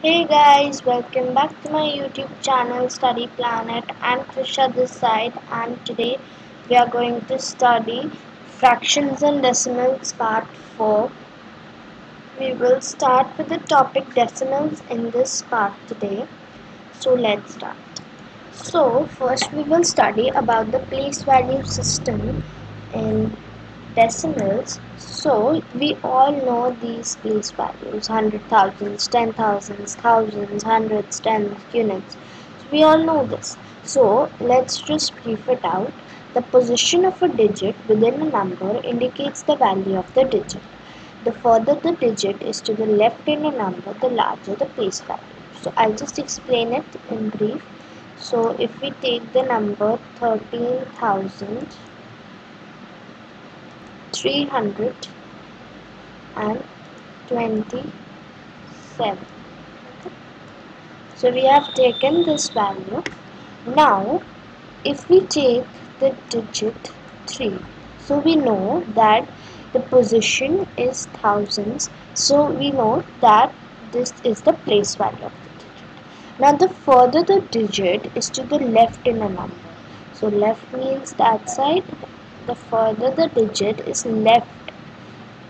Hey guys, welcome back to my YouTube channel Study Planet. I'm Trisha this side, and today we are going to study fractions and decimals part 4. We will start with the topic decimals in this part today. So let's start. So first we will study about the place value system in decimals. So we all know these place values: hundred thousands, ten thousands, thousands, hundreds, tens, units. So we all know this. So let's just brief it out. The position of a digit within a number indicates the value of the digit. The further the digit is to the left in a number, the larger the place value. So I'll just explain it in brief. So if we take the number 13,327. So we have taken this value. Now if we take the digit 3, so we know that the position is thousands, so we know that this is the place value of the digit. Now the further the digit is to the left in a number, so left means that side, the further the digit is left,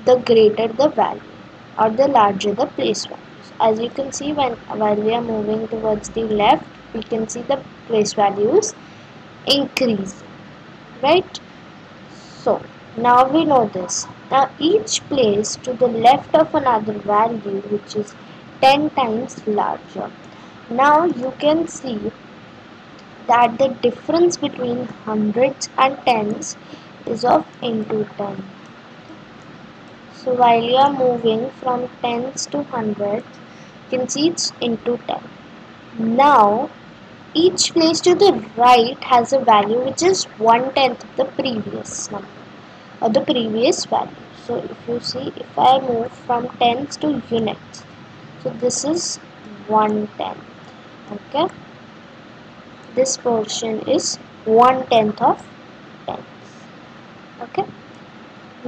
the greater the value or the larger the place values. As you can see, while we are moving towards the left, we can see the place values increase, right? So now we know this. Now each place to the left of another value which is 10 times larger. Now you can see that the difference between hundreds and tens is of into 10. So while you are moving from tens to hundreds, you can see it's into 10. Now each place to the right has a value which is 1/10 of the previous number or the previous value. So if you see, if I move from tens to units, so this is 1/10. Okay, this portion is 1/10 of tens. Okay.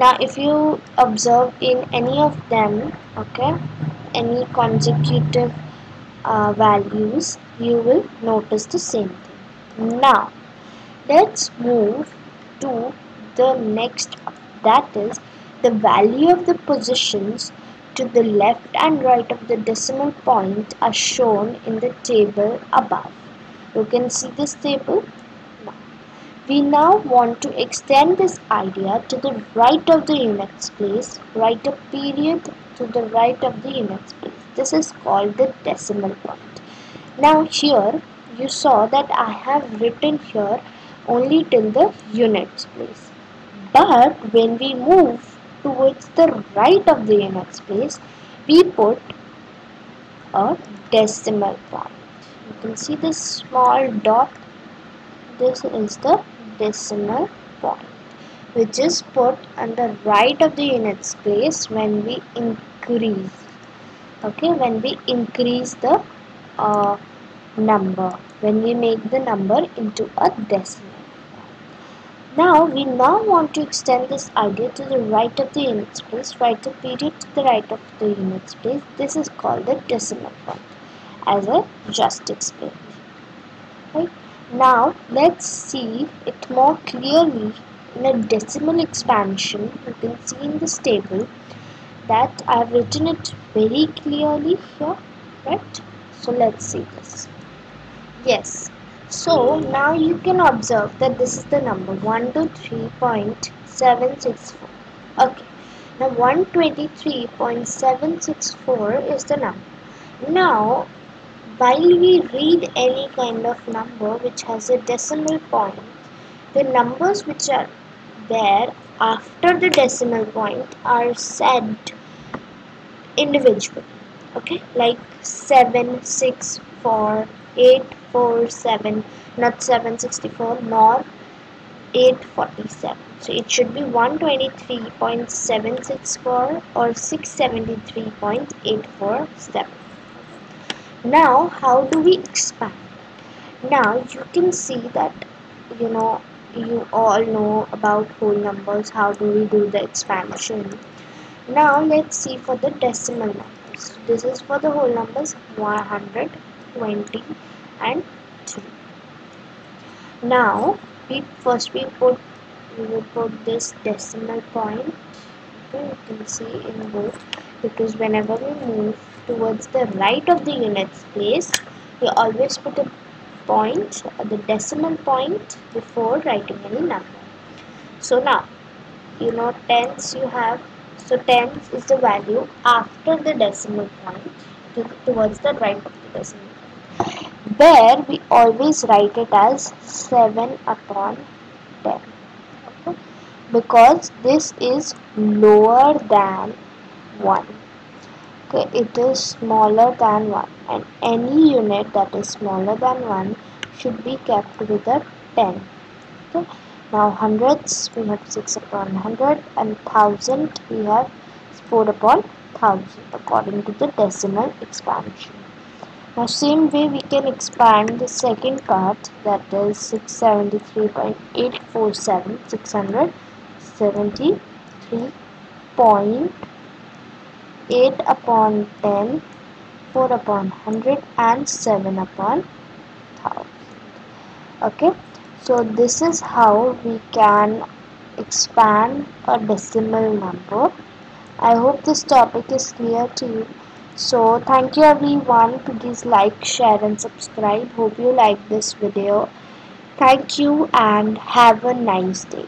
Now if you observe in any of them, okay, any consecutive values, you will notice the same thing. Now let's move to the next part, that is the value of the positions to the left and right of the decimal point are shown in the table above. You can see this table. We now want to extend this idea to the right of the units place, write a period to the right of the units place. This is called the decimal point. Now here you saw that I have written here only till the units place. But when we move towards the right of the units place, we put a decimal point. You can see this small dot. This is the decimal point, which is put on the right of the units place when we increase. Okay, when we increase the uh, number, when we make the number into a decimal. Now we want to extend this idea to the right of the units place, write a period to the right of the units place. This is called the decimal point, as I just explained. Right? Now let's see it more clearly in a decimal expansion. You can see in this table that I have written it very clearly here, right? So let's see this. Yes. So now you can observe that this is the number 123.764. Okay. Now 123.764 is the number. Now while we read any kind of number which has a decimal point, the numbers which are there after the decimal point are said individually. Okay, like 764, 847, not 764 nor 847. So it should be 123.764 or 673.847. Now how do we expand? Now you can see that you know you all know about whole numbers. How do we do the expansion? Now let's see for the decimal numbers. numbers. This is for the whole numbers 120 and 3. Now we will put this decimal point. Okay, you can see in both, because whenever we move towards the right of the units place, we always put a point, the decimal point, before writing any number. So now, tens you have, so tens is the value after the decimal point, towards the right of the decimal point, where we always write it as 7 upon 10. Okay? Because this is lower than 1. Okay, it is smaller than 1, and any unit that is smaller than 1 should be kept with a 10. Okay. Now hundreds we have 6 upon 100, and 1000 we have 4 upon 1000 according to the decimal expansion. Now same way we can expand the second part, that is 673.847, 673.8 upon 10, 4 upon 100 and 7 upon 1000. Okay, so this is how we can expand a decimal number. I hope this topic is clear to you. So thank you everyone. Please like, share and subscribe. Hope you like this video. Thank you and have a nice day.